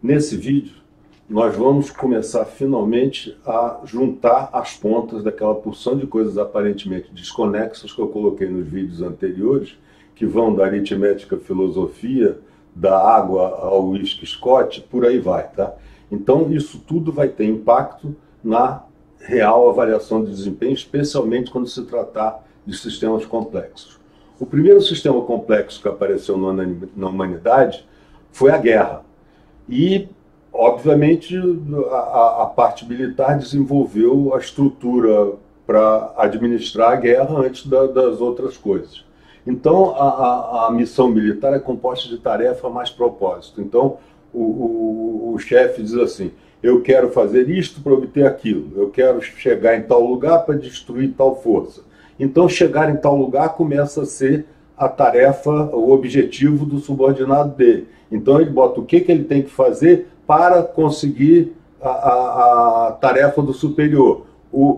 Nesse vídeo, nós vamos começar finalmente a juntar as pontas daquela porção de coisas aparentemente desconexas que eu coloquei nos vídeos anteriores, que vão da aritmética à filosofia, da água ao whisky Scott, por aí vai, tá? Então, isso tudo vai ter impacto na real avaliação de desempenho, especialmente quando se tratar de sistemas complexos. O primeiro sistema complexo que apareceu na humanidade foi a guerra. E, obviamente, a parte militar desenvolveu a estrutura para administrar a guerra antes das outras coisas. Então, a missão militar é composta de tarefa mais propósito. Então, o chefe diz assim: eu quero fazer isto para obter aquilo, eu quero chegar em tal lugar para destruir tal força. Então, chegar em tal lugar começa a ser a tarefa, o objetivo do subordinado dele. Então, ele bota o que ele tem que fazer para conseguir a tarefa do superior.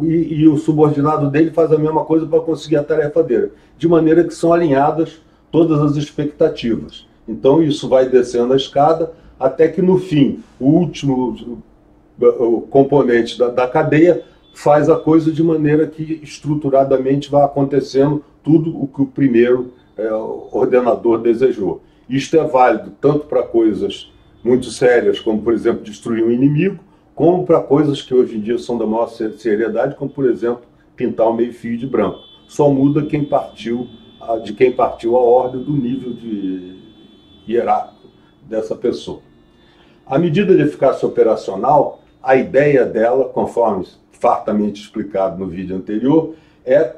E o subordinado dele faz a mesma coisa para conseguir a tarefa dele. De maneira que são alinhadas todas as expectativas. Então, isso vai descendo a escada até que, no fim, o último componente da cadeia faz a coisa de maneira que estruturadamente vai acontecendo tudo o que o primeiro ordenador desejou. Isto é válido tanto para coisas muito sérias, como, por exemplo, destruir um inimigo, como para coisas que hoje em dia são da maior seriedade, como, por exemplo, pintar o meio-fio de branco. Só muda de quem partiu a ordem do nível de hierárquico dessa pessoa. A medida de eficácia operacional, a ideia dela, conforme fartamente explicado no vídeo anterior, é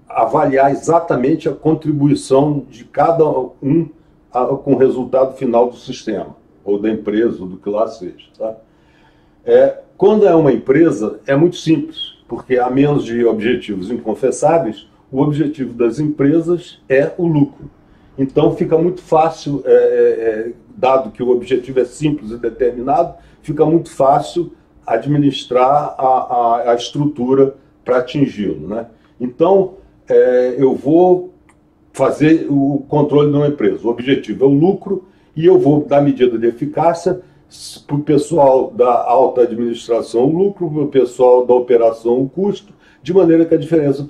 avaliar exatamente a contribuição de cada um com o resultado final do sistema, ou da empresa, ou do que lá seja. Tá? Quando é uma empresa, é muito simples, porque a menos de objetivos inconfessáveis, o objetivo das empresas é o lucro. Então fica muito fácil, dado que o objetivo é simples e determinado, fica muito fácil administrar a estrutura para atingi-lo, né? Então, eu vou fazer o controle de uma empresa. O objetivo é o lucro e eu vou dar medida de eficácia para o pessoal da alta administração o lucro, para o pessoal da operação o custo, de maneira que a diferença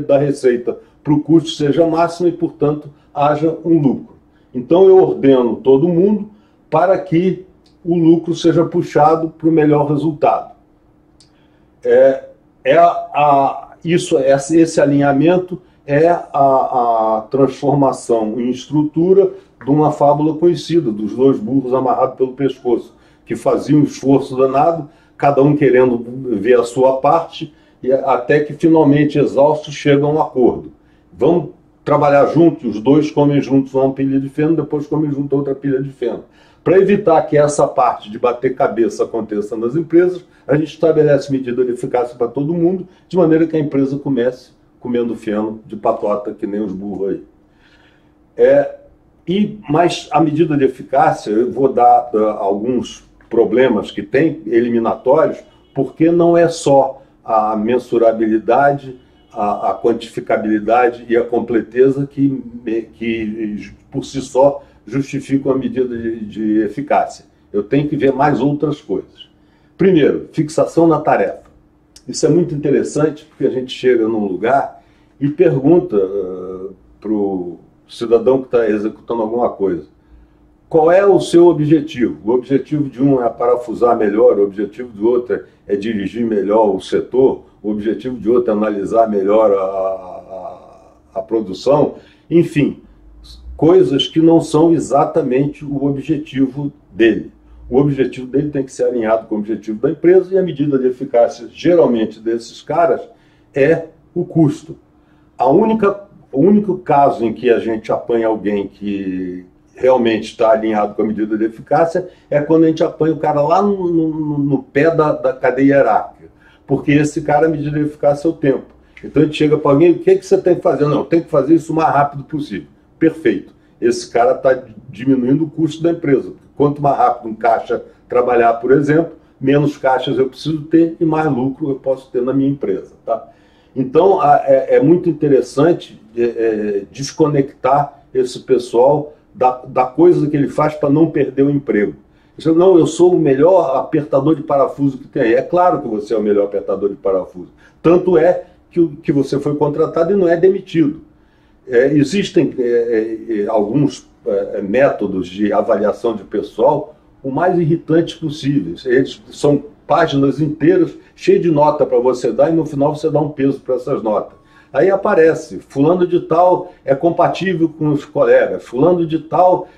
da receita para o custo seja máxima e, portanto, haja um lucro. Então, eu ordeno todo mundo para que o lucro seja puxado para o melhor resultado. Esse alinhamento é a transformação em estrutura de uma fábula conhecida, dos dois burros amarrados pelo pescoço, que faziam um esforço danado, cada um querendo ver a sua parte, e até que finalmente, exaustos, chegam a um acordo. Vamos trabalhar juntos, os dois comem juntos uma pilha de feno, depois comem junto outra pilha de feno. Para evitar que essa parte de bater cabeça aconteça nas empresas, a gente estabelece medida de eficácia para todo mundo, de maneira que a empresa comece comendo feno de patota, que nem os burros aí. Mas a medida de eficácia, eu vou dar alguns problemas que tem, eliminatórios, porque não é só a mensurabilidade, a quantificabilidade e a completeza que por si só justificam a medida de eficácia. Eu tenho que ver mais outras coisas. Primeiro, fixação na tarefa. Isso é muito interessante porque a gente chega num lugar e pergunta para o cidadão que está executando alguma coisa: qual é o seu objetivo? O objetivo de um é parafusar melhor, o objetivo do outro é dirigir melhor o setor, o objetivo de outro é analisar melhor a produção. Enfim, coisas que não são exatamente o objetivo dele. O objetivo dele tem que ser alinhado com o objetivo da empresa e a medida de eficácia, geralmente, desses caras é o custo. O único caso em que a gente apanha alguém que realmente está alinhado com a medida de eficácia é quando a gente apanha o cara lá no pé da cadeia hierárquica, porque esse cara, a medida de eficácia é o tempo. Então a gente chega para alguém: o que você tem que fazer? Não, eu tenho que fazer isso o mais rápido possível. Perfeito. Esse cara está diminuindo o custo da empresa. Quanto mais rápido um caixa trabalhar, por exemplo, menos caixas eu preciso ter e mais lucro eu posso ter na minha empresa. Tá? Então, é muito interessante desconectar esse pessoal da coisa que ele faz para não perder o emprego. Você, não, eu sou o melhor apertador de parafuso que tem. É claro que você é o melhor apertador de parafuso. Tanto é que você foi contratado e não é demitido. Existem alguns métodos de avaliação de pessoal o mais irritantes possíveis. Eles são páginas inteiras cheias de nota para você dar e no final você dá um peso para essas notas. Aí aparece, fulano de tal é compatível com os colegas, fulano de tal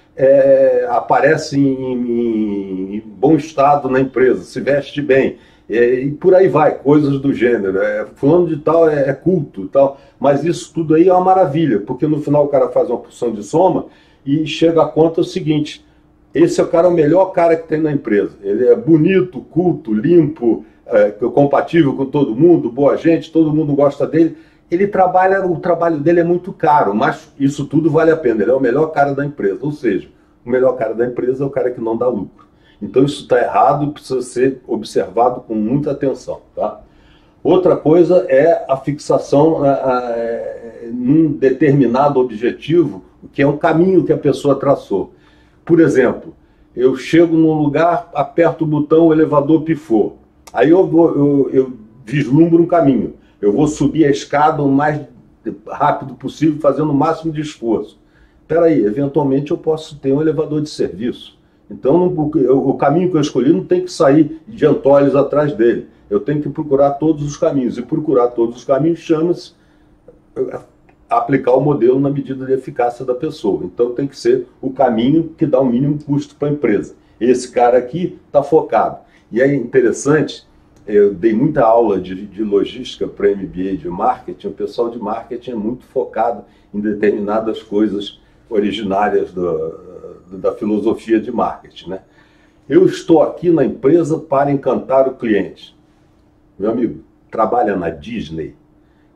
aparece em bom estado na empresa, se veste bem, e por aí vai, coisas do gênero. Fulano de tal é culto e tal, mas isso tudo aí é uma maravilha, porque no final o cara faz uma porção de soma e chega a conta o seguinte: esse é o cara, o melhor cara que tem na empresa. Ele é bonito, culto, limpo, compatível com todo mundo, boa gente, todo mundo gosta dele. Ele trabalha, o trabalho dele é muito caro, mas isso tudo vale a pena. Ele é o melhor cara da empresa, ou seja, o melhor cara da empresa é o cara que não dá lucro. Então isso está errado e precisa ser observado com muita atenção, tá? Outra coisa é a fixação num determinado objetivo, que é um caminho que a pessoa traçou. Por exemplo, eu chego num lugar, aperto o botão, o elevador pifou. Aí eu vislumbro um caminho. Eu vou subir a escada o mais rápido possível, fazendo o máximo de esforço. Espera aí, eventualmente eu posso ter um elevador de serviço. Então o caminho que eu escolhi não tem que sair de Antoles atrás dele. Eu tenho que procurar todos os caminhos. E procurar todos os caminhos chama-se aplicar o modelo na medida de eficácia da pessoa. Então tem que ser o caminho que dá o mínimo custo para a empresa. Esse cara aqui está focado. E é interessante, eu dei muita aula de logística para MBA de marketing. O pessoal de marketing é muito focado em determinadas coisas originárias da filosofia de marketing, né? Eu estou aqui na empresa para encantar o cliente. Meu amigo, trabalha na Disney.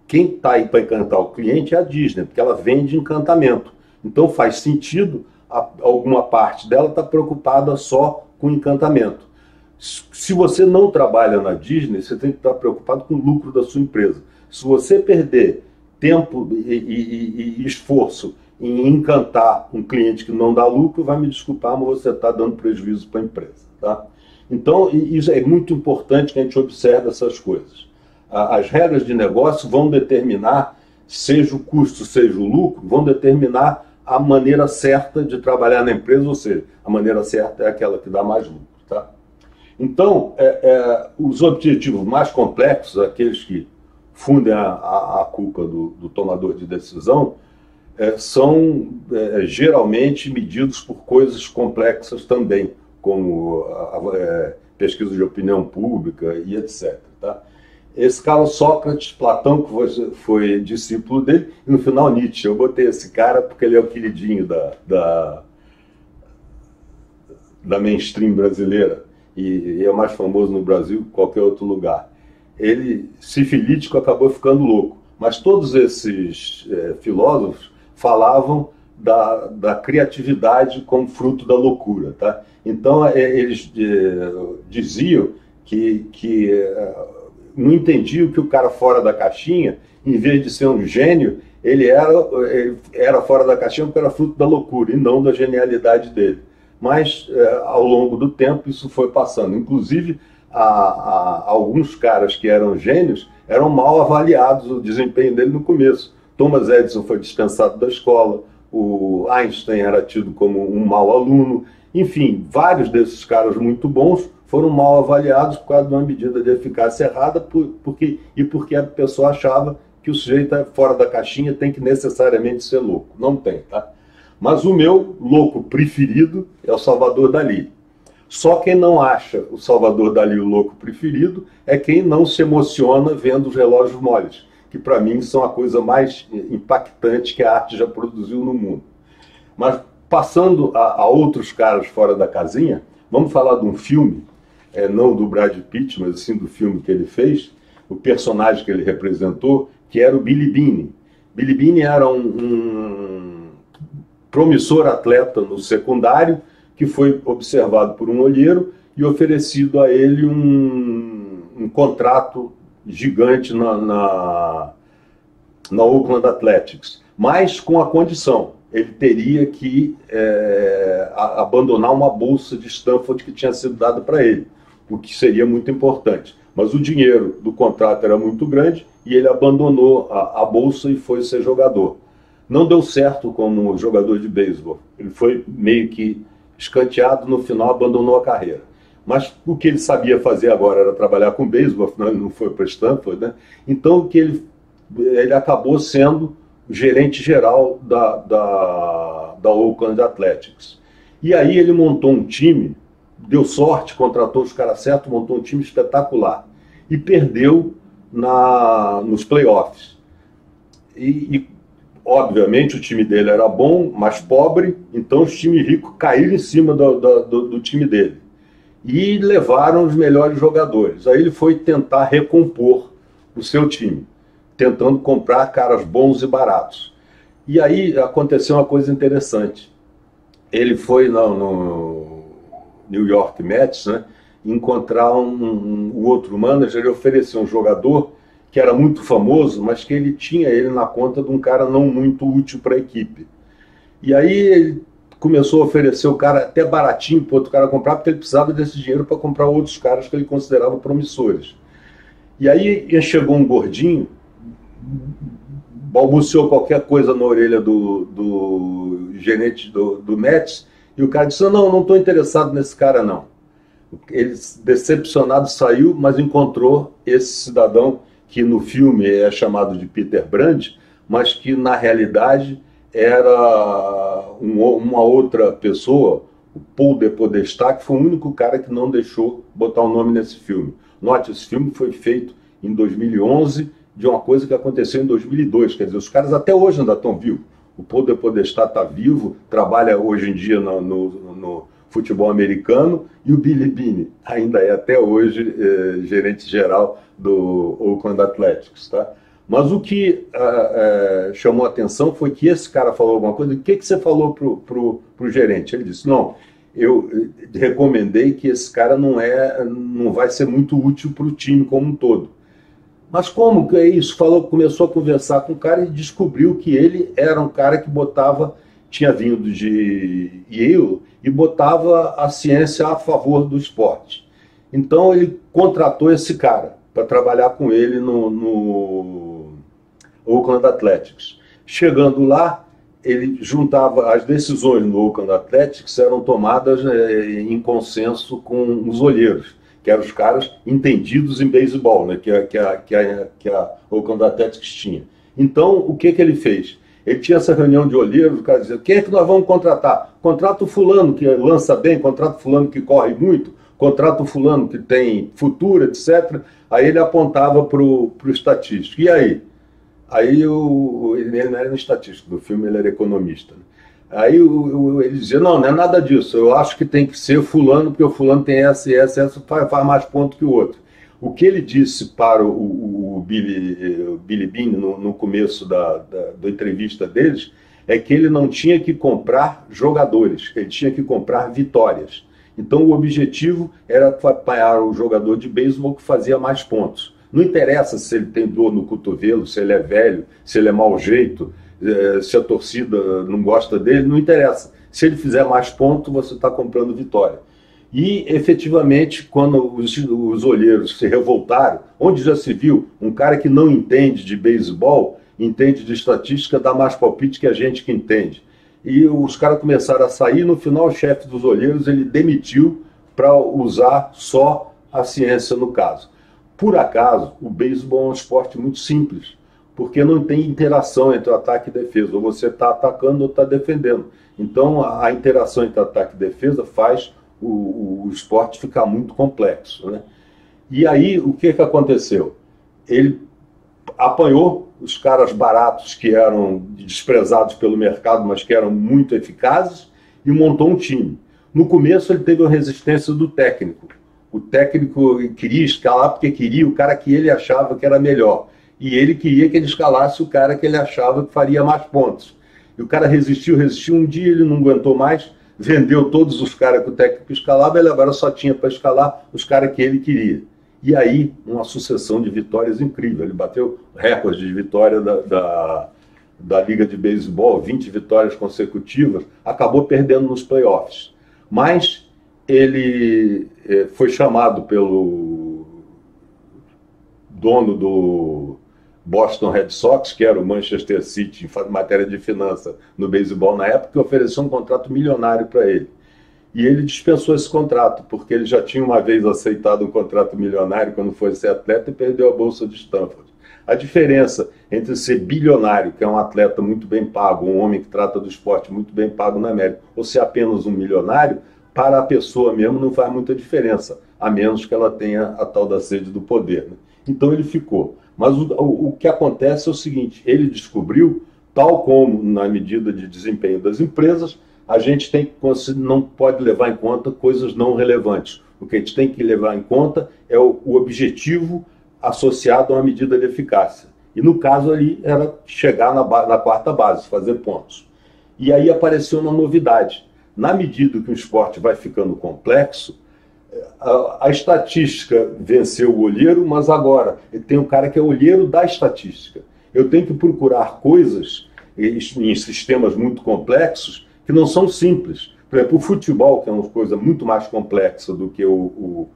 Quem está aí para encantar o cliente é a Disney, porque ela vende encantamento. Então faz sentido alguma parte dela estar preocupada só com encantamento. Se você não trabalha na Disney, você tem que estar preocupado com o lucro da sua empresa. Se você perder tempo e esforço em encantar um cliente que não dá lucro, vai me desculpar, mas você está dando prejuízo para a empresa, tá? Então, isso é muito importante que a gente observe essas coisas. As regras de negócio vão determinar, seja o custo, seja o lucro, vão determinar a maneira certa de trabalhar na empresa, ou seja, a maneira certa é aquela que dá mais lucro, tá? Então, os objetivos mais complexos, aqueles que fundem a culpa do tomador de decisão, são geralmente medidos por coisas complexas também, como pesquisa de opinião pública e etc. Tá? Esse cara, Sócrates, Platão, que foi discípulo dele, e no final Nietzsche. Eu botei esse cara porque ele é o queridinho da mainstream brasileira e é mais famoso no Brasil que qualquer outro lugar. Ele, sifilítico, acabou ficando louco. Mas todos esses filósofos falavam da criatividade como fruto da loucura, tá? Então eles diziam que não entendiam que o cara fora da caixinha, em vez de ser um gênio, ele era fora da caixinha porque era fruto da loucura e não da genialidade dele. Mas ao longo do tempo isso foi passando. Inclusive alguns caras que eram gênios eram mal avaliados o desempenho dele no começo. Thomas Edison foi dispensado da escola, o Einstein era tido como um mau aluno, enfim, vários desses caras muito bons foram mal avaliados por causa de uma medida de eficácia errada, porque a pessoa achava que o sujeito fora da caixinha tem que necessariamente ser louco. Não tem, tá? Mas o meu louco preferido é o Salvador Dalí. Só quem não acha o Salvador Dalí o louco preferido é quem não se emociona vendo os relógios moles, que para mim são a coisa mais impactante que a arte já produziu no mundo. Mas passando a outros caras fora da casinha, vamos falar de um filme, não do Brad Pitt, mas sim do filme que ele fez, o personagem que ele representou, que era o Billy Beane. Billy Beane era um promissor atleta no secundário, que foi observado por um olheiro e oferecido a ele um contrato gigante na Oakland Athletics, mas com a condição: ele teria que abandonar uma bolsa de Stanford que tinha sido dada para ele, o que seria muito importante. Mas o dinheiro do contrato era muito grande e ele abandonou a bolsa e foi ser jogador. Não deu certo como jogador de beisebol. Ele foi meio que escanteado, no final abandonou a carreira. Mas o que ele sabia fazer agora era trabalhar com beisebol, afinal ele não foi para Stanford, né? Então o que ele acabou sendo o gerente geral da Oakland Athletics. E aí ele montou um time, deu sorte, contratou os caras certos, montou um time espetacular. E perdeu nos playoffs. E obviamente o time dele era bom, mas pobre, então os times ricos caíram em cima do time dele. E levaram os melhores jogadores. Aí ele foi tentar recompor o seu time, tentando comprar caras bons e baratos. E aí aconteceu uma coisa interessante. Ele foi no New York Mets, né, encontrar o outro manager e oferecer um jogador que era muito famoso, mas que ele tinha ele na conta de um cara não muito útil para a equipe. E aí ele começou a oferecer o cara até baratinho para outro cara comprar, porque ele precisava desse dinheiro para comprar outros caras que ele considerava promissores. E aí chegou um gordinho, balbuciou qualquer coisa na orelha do gerente do Mets, e o cara disse: não estou interessado nesse cara não. Ele, decepcionado, saiu, mas encontrou esse cidadão que no filme é chamado de Peter Brand, mas que na realidade era uma outra pessoa, o Paul de Podestá, que foi o único cara que não deixou botar o nome nesse filme. Note, esse filme foi feito em 2011 de uma coisa que aconteceu em 2002, quer dizer, os caras até hoje ainda estão vivos. O Paul de Podestá está vivo, trabalha hoje em dia no futebol americano, e o Billy Beane ainda é até hoje gerente geral do Oakland Athletics, tá? Mas o que chamou a atenção foi que esse cara falou alguma coisa. O que você falou pro gerente? Ele disse: não, eu recomendei que esse cara não vai ser muito útil para o time como um todo. Mas como que é isso? Começou a conversar com o cara e descobriu que ele era um cara que tinha vindo de Yale e botava a ciência a favor do esporte. Então ele contratou esse cara para trabalhar com ele no Oakland Athletics. Chegando lá, ele juntava as decisões no Oakland Athletics, eram tomadas em consenso com os olheiros, que eram os caras entendidos em beisebol, né, que a Oakland Athletics tinha. Então, o que ele fez? Ele tinha essa reunião de olheiros, o cara dizia: quem é que nós vamos contratar? Contrata o fulano que lança bem, contrata o fulano que corre muito, contrata o fulano que tem futuro, etc. Aí ele apontava para o estatístico. E aí? Aí ele não era um estatístico, no filme ele era economista. Aí ele dizia: não é nada disso, eu acho que tem que ser fulano, porque o fulano tem essa e essa faz mais ponto que o outro. O que ele disse para o Billy Beane no começo da entrevista deles é que ele não tinha que comprar jogadores, ele tinha que comprar vitórias. Então o objetivo era apanhar o jogador de beisebol que fazia mais pontos. Não interessa se ele tem dor no cotovelo, se ele é velho, se ele é mau jeito, se a torcida não gosta dele, não interessa. Se ele fizer mais pontos, você está comprando vitória. E, efetivamente, quando os olheiros se revoltaram, onde já se viu um cara que não entende de beisebol, entende de estatística, dá mais palpite que a gente que entende. E os caras começaram a sair, no final o chefe dos olheiros ele demitiu para usar só a ciência no caso. Por acaso, o beisebol é um esporte muito simples, porque não tem interação entre o ataque e defesa, ou você está atacando ou está defendendo. Então a interação entre ataque e defesa faz o esporte ficar muito complexo, né? E aí o que aconteceu? Ele apanhou os caras baratos que eram desprezados pelo mercado, mas que eram muito eficazes, e montou um time. No começo ele teve a resistência do técnico. O técnico queria escalar porque queria o cara que ele achava que era melhor. E ele queria que ele escalasse o cara que ele achava que faria mais pontos. E o cara resistiu. Um dia ele não aguentou mais, vendeu todos os caras que o técnico escalava, ele agora só tinha para escalar os caras que ele queria. E aí, uma sucessão de vitórias incrível. Ele bateu recorde de vitória da Liga de Beisebol, 20 vitórias consecutivas, acabou perdendo nos playoffs. Mas ele foi chamado pelo dono do Boston Red Sox, que era o Manchester City, em matéria de finança no beisebol na época, que ofereceu um contrato milionário para ele. E ele dispensou esse contrato, porque ele já tinha uma vez aceitado um contrato milionário quando foi ser atleta e perdeu a bolsa de Stanford. A diferença entre ser bilionário, que é um atleta muito bem pago, um homem que trata do esporte muito bem pago na América, ou ser apenas um milionário, para a pessoa mesmo não faz muita diferença, a menos que ela tenha a tal da sede do poder, né? Então ele ficou. Mas o que acontece é o seguinte, ele descobriu, tal como na medida de desempenho das empresas, a gente não pode levar em conta coisas não relevantes. O que a gente tem que levar em conta é o objetivo associado a uma medida de eficácia. E no caso ali era chegar na quarta base, fazer pontos. E aí apareceu uma novidade. Na medida que o esporte vai ficando complexo, a estatística venceu o olheiro, mas agora tem um cara que é olheiro da estatística. Eu tenho que procurar coisas em sistemas muito complexos que não são simples. Por exemplo, o futebol, que é uma coisa muito mais complexa do que o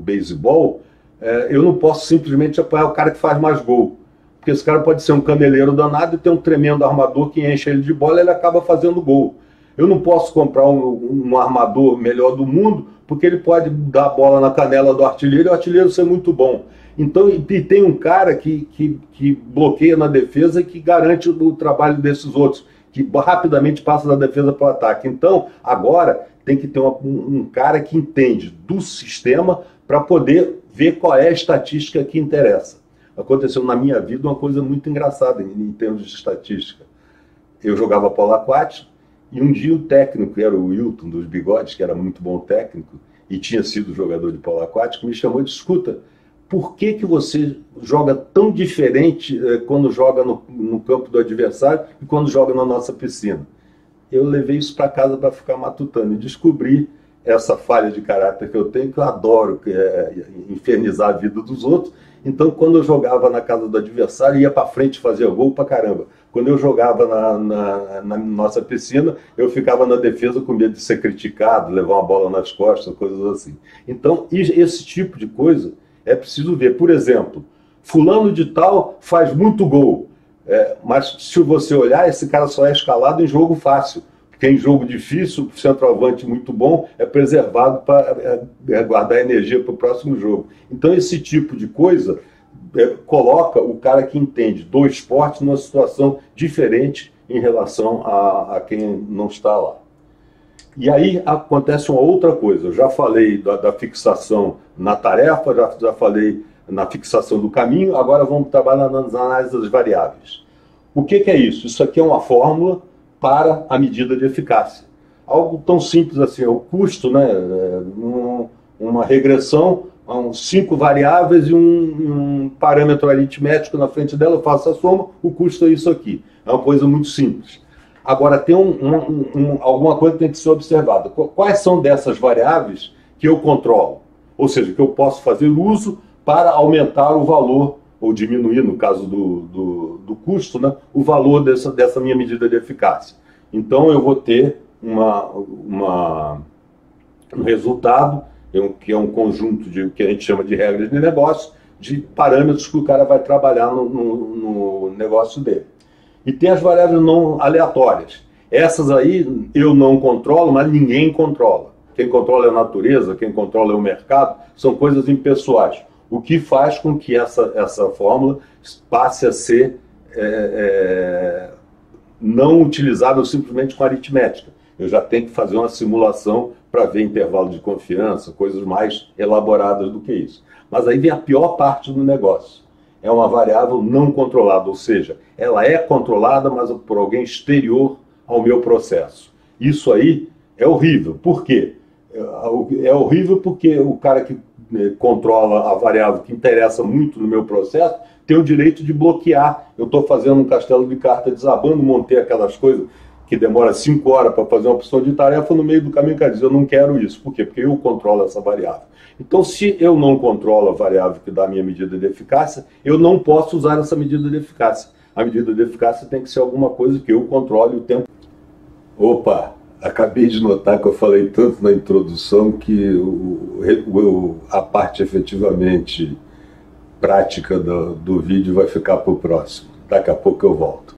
beisebol, eu não posso simplesmente apoiar o cara que faz mais gol. Porque esse cara pode ser um caneleiro danado e ter um tremendo armador que enche ele de bola e ele acaba fazendo gol. Eu não posso comprar um armador melhor do mundo porque ele pode dar a bola na canela do artilheiro e o artilheiro ser muito bom. Então, e tem um cara que bloqueia na defesa e que garante o trabalho desses outros, que rapidamente passa da defesa para o ataque. Então, agora tem que ter um cara que entende do sistema para poder ver qual é a estatística que interessa. Aconteceu na minha vida uma coisa muito engraçada em termos de estatística. Eu jogava polo aquático e um dia o técnico, que era o Wilton dos Bigodes, que era muito bom técnico e tinha sido jogador de polo aquático, me chamou e disse: escuta, por que você joga tão diferente quando joga no campo do adversário e quando joga na nossa piscina? Eu levei isso para casa para ficar matutando e descobri essa falha de caráter que eu tenho, que eu adoro, que é infernizar a vida dos outros. Então, quando eu jogava na casa do adversário, ia para frente e fazia gol para caramba. Quando eu jogava na nossa piscina, eu ficava na defesa com medo de ser criticado, levar uma bola nas costas, coisas assim. Então, esse tipo de coisa é preciso ver. Por exemplo, fulano de tal faz muito gol, mas se você olhar, esse cara só é escalado em jogo fácil. Porque em jogo difícil, o centroavante muito bom é preservado para guardar energia para o próximo jogo. Então, esse tipo de coisa coloca o cara que entende do esporte numa situação diferente em relação a quem não está lá. E aí acontece uma outra coisa. Eu já falei da fixação na tarefa, já falei na fixação do caminho, agora vamos trabalhar nas análises das variáveis. O que é isso? Isso aqui é uma fórmula para a medida de eficácia. Algo tão simples assim, é o custo, né? Uma regressão, 5 variáveis e um parâmetro aritmético na frente dela, eu faço a soma, o custo é isso aqui. É uma coisa muito simples. Agora, tem alguma coisa que tem que ser observada. Quais são dessas variáveis que eu controlo? Ou seja, que eu posso fazer uso para aumentar o valor, ou diminuir, no caso do custo, né, o valor dessa minha medida de eficácia. Então, eu vou ter um resultado, que é um conjunto que a gente chama de regras de negócio, de parâmetros que o cara vai trabalhar no negócio dele. E tem as variáveis não aleatórias. Essas aí eu não controlo, mas ninguém controla. Quem controla é a natureza, quem controla é o mercado, são coisas impessoais. O que faz com que essa fórmula passe a ser não utilizável simplesmente com aritmética. Eu já tenho que fazer uma simulação para ver intervalo de confiança, coisas mais elaboradas do que isso. Mas aí vem a pior parte do negócio. É uma variável não controlada, ou seja, ela é controlada, mas por alguém exterior ao meu processo. Isso aí é horrível. Por quê? É horrível porque o cara que controla a variável que interessa muito no meu processo tem o direito de bloquear. Eu estou fazendo um castelo de carta desabando, montei aquelas coisas que demora 5 horas para fazer uma opção de tarefa, no meio do caminho quer dizer, eu não quero isso. Por quê? Porque eu controlo essa variável. Então, se eu não controlo a variável que dá a minha medida de eficácia, eu não posso usar essa medida de eficácia. a medida de eficácia tem que ser alguma coisa que eu controle o tempo. Opa, acabei de notar que eu falei tanto na introdução que a parte efetivamente prática do vídeo vai ficar para o próximo. Daqui a pouco eu volto.